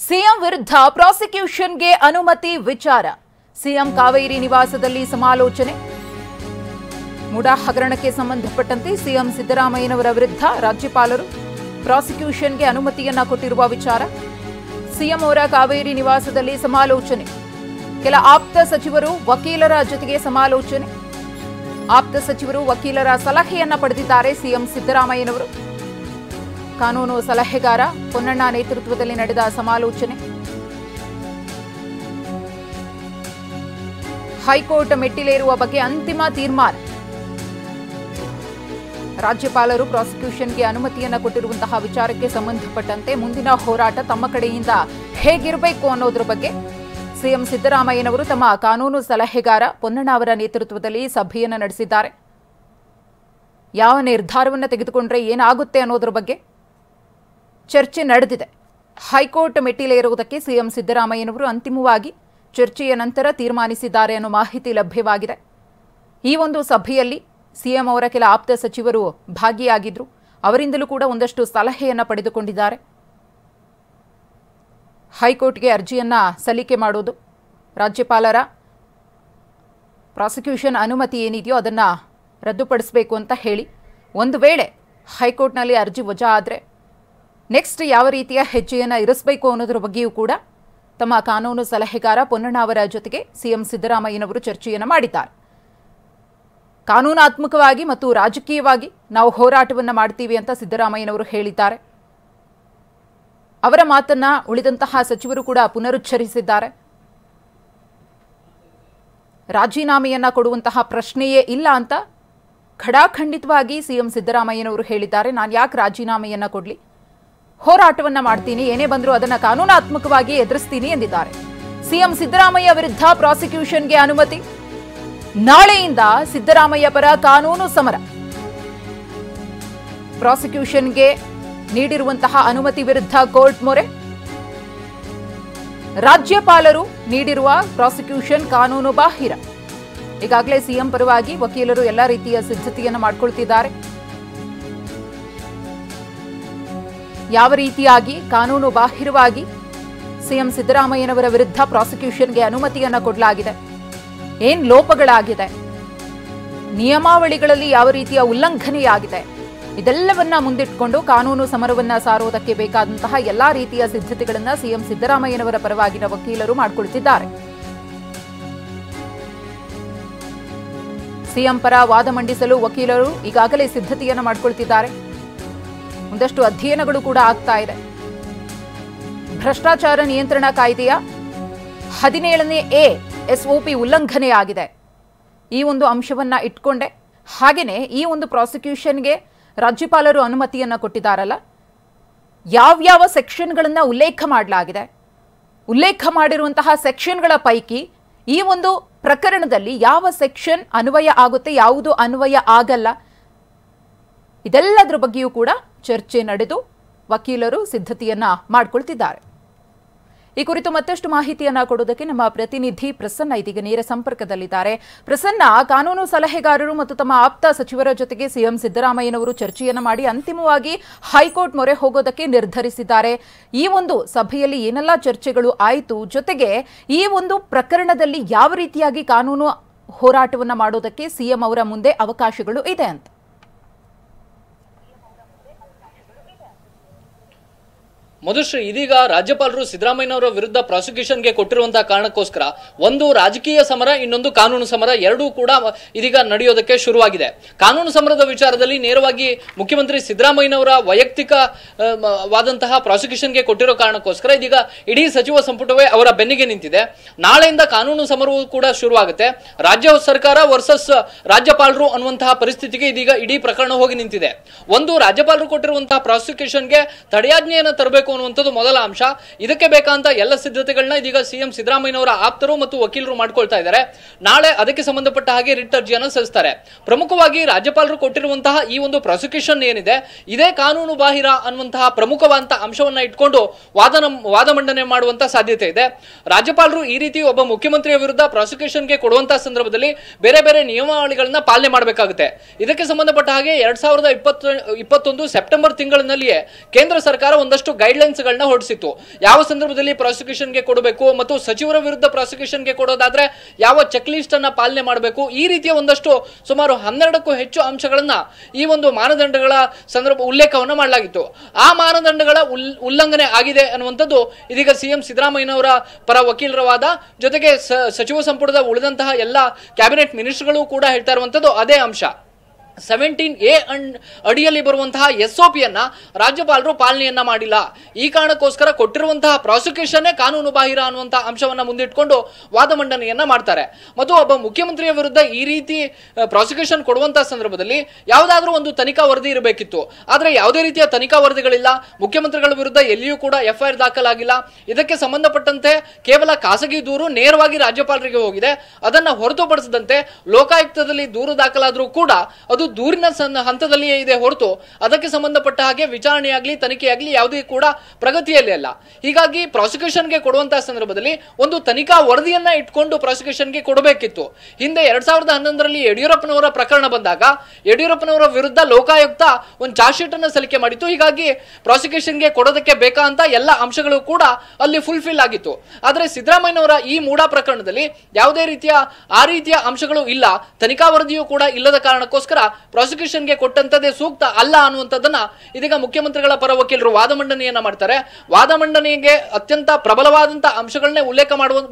CM ವಿರುದ್ಧ ಪ್ರಾಸಿಕ್ಯೂಷನ್ಗೆ ಅನುಮತಿ ವಿಚಾರ. ಸಿಎಂ ಕಾವೇರಿ ನಿವಾಸದಲ್ಲಿ ಸಮಾಲೋಚನೆ. ಮುಡಾ ಹಗರಣಕ್ಕೆ ಸಂಬಂಧಪಟ್ಟಂತೆ ಸಿಎಂ ಸಿದ್ದರಾಮಯ್ಯನವರ ವಿರುದ್ಧ ರಾಜ್ಯಪಾಲರು ಪ್ರಾಸಿಕ್ಯೂಷನ್ಗೆ ಅನುಮತಿಯನ್ನ ಕೊಟ್ಟಿರುವ ವಿಚಾರ. ಸಿಎಂ ಅವರ ಕಾವೇರಿ ನಿವಾಸದಲ್ಲಿ ಸಮಾಲೋಚನೆ. ಕೆಲ ಆಪ್ತ ಸಚಿವರು ವಕೀಲರ ಜೊತೆಗೆ ಸಮಾಲೋಚನೆ. ಆಪ್ತ ಸಚಿವರು ವಕೀಲರ ಸಲಹೆಯನ್ನ ಪಡೆದಿದ್ದಾರೆ ಸಿಎಂ ಸಿದ್ದರಾಮಯ್ಯನವರು. ಕಾನೂನು ಸಲಹೆಗಾರ ಪೊನ್ನಣ್ಣ ನೇತೃತ್ವದಲ್ಲಿ ನಡೆದ ಸಮಾಲೋಚನೆ. ಹೈಕೋರ್ಟ್ ಮೆಟ್ಟಿಲೇರುವ ಬಗ್ಗೆ ಅಂತಿಮ ತೀರ್ಮಾನ. ರಾಜ್ಯಪಾಲರು ಪ್ರಾಸಿಕ್ಯೂಷನ್ಗೆ ಅನುಮತಿಯನ್ನ ಕೊಟ್ಟಿರುವಂತಹ ವಿಚಾರಕ್ಕೆ ಸಂಬಂಧಪಟ್ಟಂತೆ ಮುಂದಿನ ಹೋರಾಟ ತಮ್ಮ ಕಡೆಯಿಂದ ಹೇಗಿರಬೇಕು ಅನ್ನೋದ್ರ ಬಗ್ಗೆ ಸಿಎಂ ಸಿದ್ದರಾಮಯ್ಯನವರು ತಮ್ಮ ಕಾನೂನು ಸಲಹೆಗಾರ ಪೊನ್ನಣ್ಣ ಅವರ ನೇತೃತ್ವದಲ್ಲಿ ಸಭೆಯನ್ನು ನಡೆಸಿದ್ದಾರೆ. ಯಾವ ನಿರ್ಧಾರವನ್ನು ತೆಗೆದುಕೊಂಡ್ರೆ ಏನಾಗುತ್ತೆ ಅನ್ನೋದ್ರ ಬಗ್ಗೆ ಚರ್ಚೆ ನಡೆದಿದೆ. ಹೈಕೋರ್ಟ್ ಮೆಟ್ಟಿಲೇರುವುದಕ್ಕೆ ಸಿಎಂ ಸಿದ್ದರಾಮಯ್ಯನವರು ಅಂತಿಮವಾಗಿ ಚರ್ಚೆಯ ನಂತರ ತೀರ್ಮಾನಿಸಿದ್ದಾರೆ ಅನ್ನೋ ಮಾಹಿತಿ ಲಭ್ಯವಾಗಿದೆ. ಈ ಒಂದು ಸಭೆಯಲ್ಲಿ ಸಿಎಂ ಅವರ ಕೆಲ ಆಪ್ತ ಸಚಿವರು ಭಾಗಿಯಾಗಿದ್ರು. ಅವರಿಂದಲೂ ಕೂಡ ಒಂದಷ್ಟು ಸಲಹೆಯನ್ನು ಪಡೆದುಕೊಂಡಿದ್ದಾರೆ. ಹೈಕೋರ್ಟ್ಗೆ ಅರ್ಜಿಯನ್ನ ಸಲ್ಲಿಕೆ ಮಾಡೋದು, ರಾಜ್ಯಪಾಲರ ಪ್ರಾಸಿಕ್ಯೂಷನ್ ಅನುಮತಿ ಏನಿದೆಯೋ ಅದನ್ನು ರದ್ದುಪಡಿಸಬೇಕು ಅಂತ ಹೇಳಿ, ಒಂದು ವೇಳೆ ಹೈಕೋರ್ಟ್ನಲ್ಲಿ ಅರ್ಜಿ ವಜಾ ಆದರೆ ನೆಕ್ಸ್ಟ್ ಯಾವ ರೀತಿಯ ಹೆಜ್ಜೆಯನ್ನು ಇರಿಸಬೇಕು ಅನ್ನೋದ್ರ ಬಗ್ಗೆಯೂ ಕೂಡ ತಮ್ಮ ಕಾನೂನು ಸಲಹೆಗಾರ ಪೊನ್ನಣ್ಣ ಅವರ ಜೊತೆಗೆ ಸಿಎಂ ಸಿದ್ದರಾಮಯ್ಯನವರು ಚರ್ಚೆಯನ್ನು ಮಾಡಿದ್ದಾರೆ. ಕಾನೂನಾತ್ಮಕವಾಗಿ ಮತ್ತು ರಾಜಕೀಯವಾಗಿ ನಾವು ಹೋರಾಟವನ್ನು ಮಾಡ್ತೀವಿ ಅಂತ ಸಿದ್ದರಾಮಯ್ಯನವರು ಹೇಳಿದ್ದಾರೆ. ಅವರ ಮಾತನ್ನ ಉಳಿದಂತಹ ಸಚಿವರು ಕೂಡ ಪುನರುಚ್ಚರಿಸಿದ್ದಾರೆ. ರಾಜೀನಾಮೆಯನ್ನ ಕೊಡುವಂತಹ ಪ್ರಶ್ನೆಯೇ ಇಲ್ಲ ಅಂತ ಖಡಾಖಂಡಿತವಾಗಿ ಸಿಎಂ ಸಿದ್ದರಾಮಯ್ಯನವರು ಹೇಳಿದ್ದಾರೆ. ನಾನು ಯಾಕೆ ರಾಜೀನಾಮೆಯನ್ನ ಕೊಡಲಿ, ಹೋರಾಟವನ್ನ ಮಾಡ್ತೀನಿ, ಏನೇ ಬಂದರೂ ಅದನ್ನ ಕಾನೂನಾತ್ಮಕವಾಗಿ ಎದುರಿಸ್ತೀನಿ ಎಂದಿದ್ದಾರೆ. ಸಿಎಂ ಸಿದ್ದರಾಮಯ್ಯ ವಿರುದ್ಧ ಪ್ರಾಸಿಕ್ಯೂಷನ್ಗೆ ಅನುಮತಿ. ನಾಳೆಯಿಂದ ಸಿದ್ದರಾಮಯ್ಯ ಪರ ಕಾನೂನು ಸಮರ. ಪ್ರಾಸಿಕ್ಯೂಷನ್ಗೆ ನೀಡಿರುವಂತಹ ಅನುಮತಿ ವಿರುದ್ಧ ಕೋರ್ಟ್ ಮೊರೆ. ರಾಜ್ಯಪಾಲರು ನೀಡಿರುವ ಪ್ರಾಸಿಕ್ಯೂಷನ್ ಕಾನೂನು ಬಾಹಿರ. ಈಗಾಗಲೇ ಸಿಎಂ ಪರವಾಗಿ ವಕೀಲರು ಎಲ್ಲ ರೀತಿಯ ಸಿದ್ಧತೆಯನ್ನು ಮಾಡಿಕೊಳ್ತಿದ್ದಾರೆ. ಯಾವ ರೀತಿಯಾಗಿ ಕಾನೂನು ಬಾಹಿರವಾಗಿ ಸಿಎಂ ಸಿದ್ದರಾಮಯ್ಯನವರ ವಿರುದ್ಧ ಪ್ರಾಸಿಕ್ಯೂಷನ್ಗೆ ಅನುಮತಿಯನ್ನು ಕೊಡಲಾಗಿದೆ, ಏನ್ ಲೋಪಗಳಾಗಿದೆ, ನಿಯಮಾವಳಿಗಳಲ್ಲಿ ಯಾವ ರೀತಿಯ ಉಲ್ಲಂಘನೆಯಾಗಿದೆ, ಇದೆಲ್ಲವನ್ನ ಮುಂದಿಟ್ಕೊಂಡು ಕಾನೂನು ಸಮರವನ್ನ ಸಾರೋದಕ್ಕೆ ಬೇಕಾದಂತಹ ಎಲ್ಲಾ ರೀತಿಯ ಸಿದ್ಧತೆಗಳನ್ನ ಸಿಎಂ ಸಿದ್ದರಾಮಯ್ಯನವರ ಪರವಾಗಿನ ವಕೀಲರು ಮಾಡಿಕೊಳ್ತಿದ್ದಾರೆ. ಸಿಎಂ ಪರ ವಾದ ಮಂಡಿಸಲು ವಕೀಲರು ಈಗಾಗಲೇ ಸಿದ್ಧತೆಯನ್ನು ಮಾಡಿಕೊಳ್ತಿದ್ದಾರೆ. ಒಂದಷ್ಟು ಅಧ್ಯಯನಗಳು ಕೂಡ ಆಗ್ತಾ ಇದೆ. ಭ್ರಷ್ಟಾಚಾರ ನಿಯಂತ್ರಣ ಕಾಯ್ದೆಯ 17ನೇ ಎಸ್ಒಪಿ ಉಲ್ಲಂಘನೆಯಾಗಿದೆ. ಈ ಒಂದು ಅಂಶವನ್ನ ಇಟ್ಕೊಂಡೆ ಹಾಗೇನೆ ಈ ಒಂದು ಪ್ರಾಸಿಕ್ಯೂಷನ್ಗೆ ರಾಜ್ಯಪಾಲರು ಅನುಮತಿಯನ್ನ ಕೊಟ್ಟಿದ್ದಾರಲ್ಲ, ಯಾವ್ಯಾವ ಸೆಕ್ಷನ್ಗಳನ್ನ ಉಲ್ಲೇಖ ಮಾಡಲಾಗಿದೆ, ಉಲ್ಲೇಖ ಮಾಡಿರುವಂತಹ ಸೆಕ್ಷನ್ಗಳ ಪೈಕಿ ಈ ಒಂದು ಪ್ರಕರಣದಲ್ಲಿ ಯಾವ ಸೆಕ್ಷನ್ ಅನ್ವಯ ಆಗುತ್ತೆ, ಯಾವುದು ಅನ್ವಯ ಆಗಲ್ಲ, ಇದೆಲ್ಲದರ ಬಗ್ಗೆಯೂ ಕೂಡ ಚರ್ಚೆ ನಡೆದು ವಕೀಲರು ಸಿದ್ಧತೆಯನ್ನ ಮಾಡಿಕೊಳ್ತಿದ್ದಾರೆ. ಈ ಕುರಿತು ಮತ್ತಷ್ಟು ಮಾಹಿತಿಯನ್ನ ಕೊಡೋದಕ್ಕೆ ನಮ್ಮ ಪ್ರತಿನಿಧಿ ಪ್ರಸನ್ನ ಇದೀಗ ನೇರ ಸಂಪರ್ಕದಲ್ಲಿದ್ದಾರೆ. ಪ್ರಸನ್ನ, ಕಾನೂನು ಸಲಹೆಗಾರರು ಮತ್ತು ತಮ್ಮ ಆಪ್ತ ಸಚಿವರ ಜೊತೆಗೆ ಸಿಎಂ ಸಿದ್ದರಾಮಯ್ಯನವರು ಚರ್ಚೆಯನ್ನ ಮಾಡಿ ಅಂತಿಮವಾಗಿ ಹೈಕೋರ್ಟ್ ಮೊರೆ ಹೋಗೋದಕ್ಕೆ ನಿರ್ಧರಿಸಿದ್ದಾರೆ. ಈ ಒಂದು ಸಭೆಯಲ್ಲಿ ಏನೆಲ್ಲ ಚರ್ಚೆಗಳು ಆಯಿತು, ಜೊತೆಗೆ ಈ ಒಂದು ಪ್ರಕರಣದಲ್ಲಿ ಯಾವ ರೀತಿಯಾಗಿ ಕಾನೂನು ಹೋರಾಟವನ್ನ ಮಾಡೋದಕ್ಕೆ ಸಿಎಂ ಅವರ ಮುಂದೆ ಅವಕಾಶಗಳು ಇದೆ ಅಂತ? ಮಧುಶ್ರೀ, ಇದೀಗ ರಾಜ್ಯಪಾಲರು ಸಿದ್ದರಾಮಯ್ಯನವರ ವಿರುದ್ಧ ಪ್ರಾಸಿಕ್ಯೂಷನ್ಗೆ ಕೊಟ್ಟಿರುವಂತಹ ಕಾರಣಕ್ಕೋಸ್ಕರ ಒಂದು ರಾಜಕೀಯ ಸಮರ, ಇನ್ನೊಂದು ಕಾನೂನು ಸಮರ ಎರಡೂ ಕೂಡ ಇದೀಗ ನಡೆಯೋದಕ್ಕೆ ಶುರುವಾಗಿದೆ. ಕಾನೂನು ಸಮರದ ವಿಚಾರದಲ್ಲಿ ನೇರವಾಗಿ ಮುಖ್ಯಮಂತ್ರಿ ಸಿದ್ದರಾಮಯ್ಯನವರ ವೈಯಕ್ತಿಕವಾದಂತಹ ಪ್ರಾಸಿಕ್ಯೂಷನ್ಗೆ ಕೊಟ್ಟಿರೋ ಕಾರಣಕ್ಕೋಸ್ಕರ ಇದೀಗ ಇಡೀ ಸಚಿವ ಸಂಪುಟವೇ ಅವರ ಬೆನ್ನಿಗೆ ನಿಂತಿದೆ. ನಾಳೆಯಿಂದ ಕಾನೂನು ಸಮರವೂ ಕೂಡ ಶುರುವಾಗುತ್ತೆ. ರಾಜ್ಯ ಸರ್ಕಾರ ವರ್ಸಸ್ ರಾಜ್ಯಪಾಲರು ಅನ್ನುವಂತಹ ಪರಿಸ್ಥಿತಿಗೆ ಇದೀಗ ಇಡೀ ಪ್ರಕರಣ ಹೋಗಿ ನಿಂತಿದೆ. ಒಂದು, ರಾಜ್ಯಪಾಲರು ಕೊಟ್ಟಿರುವಂತಹ ಪ್ರಾಸಿಕ್ಯೂಷನ್ಗೆ ತಡೆಯಾಜ್ಞೆಯನ್ನು ತರಬೇಕು ಅನ್ನುವಂಥದ್ದು ಮೊದಲ ಅಂಶ. ಇದಕ್ಕೆ ಬೇಕಾದಂತ ಎಲ್ಲ ಸಿದ್ಧತೆಗಳನ್ನ ಇದೀಗ ಸಿಎಂ ಸಿದ್ದರಾಮಯ್ಯನವರ ಆಪ್ತರು ಮತ್ತು ವಕೀಲರು ಮಾಡ್ಕೊಳ್ತಾ ಇದ್ದಾರೆ. ನಾಳೆ ಅದಕ್ಕೆ ಸಂಬಂಧಪಟ್ಟ ಹಾಗೆ ರಿಟ್ ಅರ್ಜಿಯನ್ನು ಸಲ್ಲಿಸ್ತಾರೆ. ಪ್ರಮುಖವಾಗಿ ರಾಜ್ಯಪಾಲರು ಕೊಟ್ಟಿರುವಂತಹ ಈ ಒಂದು ಪ್ರಾಸಿಕ್ಯೂಷನ್ ಏನಿದೆ, ಇದೇ ಕಾನೂನು ಬಾಹಿರ ಅನ್ನುವಂತಹ ಪ್ರಮುಖವಾದಂತಹ ಅಂಶವನ್ನ ಇಟ್ಕೊಂಡು ವಾದ ಮಂಡನೆ ಮಾಡುವಂತ ಸಾಧ್ಯತೆ ಇದೆ. ರಾಜ್ಯಪಾಲರು ಈ ರೀತಿ ಒಬ್ಬ ಮುಖ್ಯಮಂತ್ರಿಯ ವಿರುದ್ಧ ಪ್ರಾಸಿಕ್ಯೂಷನ್ಗೆ ಕೊಡುವಂತಹ ಸಂದರ್ಭದಲ್ಲಿ ಬೇರೆ ಬೇರೆ ನಿಯಮಾವಳಿಗಳನ್ನ ಪಾಲನೆ ಮಾಡಬೇಕಾಗುತ್ತೆ. ಇದಕ್ಕೆ ಸಂಬಂಧಪಟ್ಟ ಹಾಗೆ 2021 ಸೆಪ್ಟೆಂಬರ್ ತಿಂಗಳಿನಲ್ಲಿಯೇ ಕೇಂದ್ರ ಸರ್ಕಾರ ಒಂದಷ್ಟು ಗೈಡ್ ಗೈಡ್ಲೈನ್ಸ್ ಗಳನ್ನ ಹೊರಡಿಸಿತ್ತು. ಯಾವ ಸಂದರ್ಭದಲ್ಲಿ ಪ್ರಾಸಿಕ್ಯೂಷನ್ಗೆ ಕೊಡಬೇಕು ಮತ್ತು ಸಚಿವರ ವಿರುದ್ಧ ಪ್ರಾಸಿಕ್ಯೂಷನ್ಗೆ ಕೊಡೋದಾದ್ರೆ ಯಾವ ಚೆಕ್ ಲಿಸ್ಟ್ ಅನ್ನ ಪಾಲನೆ ಮಾಡಬೇಕು, ಈ ರೀತಿಯ ಒಂದಷ್ಟು ಸುಮಾರು 12ಕ್ಕೂ ಹೆಚ್ಚು ಅಂಶಗಳನ್ನ ಈ ಒಂದು ಮಾನದಂಡಗಳ ಉಲ್ಲೇಖವನ್ನ ಮಾಡಲಾಗಿತ್ತು. ಆ ಮಾನದಂಡಗಳ ಉಲ್ಲಂಘನೆ ಆಗಿದೆ ಅನ್ನುವಂಥದ್ದು ಇದೀಗ ಸಿಎಂ ಸಿದ್ದರಾಮಯ್ಯನವರ ಪರ ವಕೀಲರ ವಾದ, ಜೊತೆಗೆ ಸಚಿವ ಸಂಪುಟದ ಉಳಿದಂತಹ ಎಲ್ಲ ಕ್ಯಾಬಿನೆಟ್ ಮಿನಿಸ್ಟರ್ಗಳು ಕೂಡ ಹೇಳ್ತಾ ಇರುವಂತದ್ದು ಅದೇ ಅಂಶ. 17A ಅಡಿಯಲ್ಲಿ ಬರುವಂತಹ SOPಯನ್ನ ರಾಜ್ಯಪಾಲರು ಪಾಲನೆಯನ್ನ ಮಾಡಿಲ್ಲ. ಈ ಕಾರಣಕ್ಕೋಸ್ಕರ ಕೊಟ್ಟಿರುವಂತಹ ಪ್ರಾಸಿಕ್ಯೂಷನ್ ಕಾನೂನು ಬಾಹಿರ ಅನ್ನುವಂತಹ ಅಂಶವನ್ನ ಮುಂದಿಟ್ಕೊಂಡು ವಾದ ಮಂಡನೆಯನ್ನ ಮಾಡ್ತಾರೆ. ಮತ್ತು ಒಬ್ಬ ಮುಖ್ಯಮಂತ್ರಿಯ ವಿರುದ್ಧ ಈ ರೀತಿ ಪ್ರಾಸಿಕ್ಯೂಷನ್ ಕೊಡುವಂತಹ ಸಂದರ್ಭದಲ್ಲಿ ಯಾವುದಾದ್ರೂ ಒಂದು ತನಿಖಾ ವರದಿ ಇರಬೇಕಿತ್ತು. ಆದ್ರೆ ಯಾವುದೇ ರೀತಿಯ ತನಿಖಾ ವರದಿಗಳಿಲ್ಲ. ಮುಖ್ಯಮಂತ್ರಿಗಳ ವಿರುದ್ಧ ಎಲ್ಲಿಯೂ ಕೂಡ FIR ದಾಖಲಾಗಿಲ್ಲ. ಇದಕ್ಕೆ ಸಂಬಂಧಪಟ್ಟಂತೆ ಕೇವಲ ಖಾಸಗಿ ದೂರು ನೇರವಾಗಿ ರಾಜ್ಯಪಾಲರಿಗೆ ಹೋಗಿದೆ. ಅದನ್ನ ಹೊರತುಪಡಿಸಿದಂತೆ ಲೋಕಾಯುಕ್ತದಲ್ಲಿ ದೂರು ದಾಖಲಾದರೂ ಕೂಡ ಅದು ದೂರಿನ ಹಂತದಲ್ಲಿಯೇ ಇದೆ ಹೊರತು ಅದಕ್ಕೆ ಸಂಬಂಧಪಟ್ಟ ಹಾಗೆ ವಿಚಾರಣೆಯಾಗಲಿ ತನಿಖೆಯಾಗಲಿ ಯಾವುದೇ ಕೂಡ ಪ್ರಗತಿಯಲ್ಲಿ ಅಲ್ಲ. ಹೀಗಾಗಿ ಪ್ರಾಸಿಕ್ಯೂಷನ್ಗೆ ಕೊಡುವಂತಹ ಸಂದರ್ಭದಲ್ಲಿ ಒಂದು ತನಿಖಾ ವರದಿಯನ್ನ ಇಟ್ಕೊಂಡು ಪ್ರಾಸಿಕ್ಯೂಷನ್ಗೆ ಕೊಡಬೇಕಿತ್ತು. ಹಿಂದೆ 2011ರಲ್ಲಿ ಯಡಿಯೂರಪ್ಪನವರ ಪ್ರಕರಣ ಬಂದಾಗ ಯಡಿಯೂರಪ್ಪನವರ ವಿರುದ್ಧ ಲೋಕಾಯುಕ್ತ ಒಂದು ಚಾರ್ಜ್ ಶೀಟ್ ಅನ್ನು ಸಲ್ಲಿಕೆ ಮಾಡಿತ್ತು. ಹೀಗಾಗಿ ಪ್ರಾಸಿಕ್ಯೂಷನ್ಗೆ ಕೊಡೋದಕ್ಕೆ ಬೇಕಾ ಅಂತ ಎಲ್ಲ ಅಂಶಗಳು ಕೂಡ ಅಲ್ಲಿ ಫುಲ್ಫಿಲ್ ಆಗಿತ್ತು. ಆದ್ರೆ ಸಿದ್ದರಾಮಯ್ಯನವರ ಈ ಮೂಡಾ ಪ್ರಕರಣದಲ್ಲಿ ಯಾವುದೇ ರೀತಿಯ ಅಂಶಗಳು ಇಲ್ಲ, ತನಿಖಾ ವರದಿಯೂ ಕೂಡ ಇಲ್ಲದ ಕಾರಣಕ್ಕೋಸ್ಕರ ಪ್ರಾಸಿಕ್ಯೂಷನ್ಗೆ ಕೊಟ್ಟಂತದೇ ಸೂಕ್ತ ಅಲ್ಲ ಅನ್ನುವಂಥದ್ದನ್ನ ಇದೀಗ ಮುಖ್ಯಮಂತ್ರಿಗಳ ಪರ ವಕೀಲರು ವಾದ ಮಂಡನೆಯನ್ನ ಮಾಡ್ತಾರೆ. ವಾದ ಮಂಡನೆಗೆ ಅತ್ಯಂತ ಪ್ರಬಲವಾದಂತಹ ಅಂಶಗಳನ್ನೇ ಉಲ್ಲೇಖ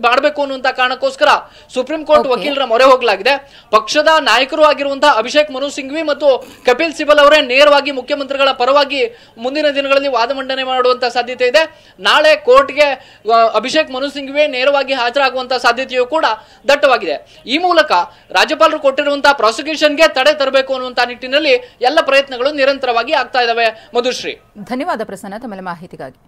ಮಾಡಬೇಕು ಅನ್ನುವಂತ ಕಾರಣಕ್ಕೋಸ್ಕರ ಸುಪ್ರೀಂ ಕೋರ್ಟ್ ವಕೀಲರ ಮೊರೆ ಹೋಗಲಾಗಿದೆ. ಪಕ್ಷದ ನಾಯಕರು ಆಗಿರುವಂತಹ ಅಭಿಷೇಕ್ ಮನು ಸಿಂಘ್ವಿ ಮತ್ತು ಕಪಿಲ್ ಸಿಬಲ್ ಅವರೇ ನೇರವಾಗಿ ಮುಖ್ಯಮಂತ್ರಿಗಳ ಪರವಾಗಿ ಮುಂದಿನ ದಿನಗಳಲ್ಲಿ ವಾದ ಮಂಡನೆ ಮಾಡುವಂತಹ ಸಾಧ್ಯತೆ ಇದೆ. ನಾಳೆ ಕೋರ್ಟ್ಗೆ ಅಭಿಷೇಕ್ ಮನು ಸಿಂಘ್ವಿ ನೇರವಾಗಿ ಹಾಜರಾಗುವಂತಹ ಸಾಧ್ಯತೆಯೂ ಕೂಡ ದಟ್ಟವಾಗಿದೆ. ಈ ಮೂಲಕ ರಾಜ್ಯಪಾಲರು ಕೊಟ್ಟಿರುವಂತಹ ಪ್ರಾಸಿಕ್ಯೂಷನ್ಗೆ ತಡೆ ತರಬೇಕು ಅನ್ನುವಂತ ನಿಟ್ಟಿನಲ್ಲಿ ಎಲ್ಲ ಪ್ರಯತ್ನಗಳು ನಿರಂತರವಾಗಿ ಆಗ್ತಾ ಇದಾವೆ. ಮಧುಶ್ರೀ, ಧನ್ಯವಾದ ಪ್ರಸನ್ನ ತಮ್ಮ ಮಾಹಿತಿಗಾಗಿ.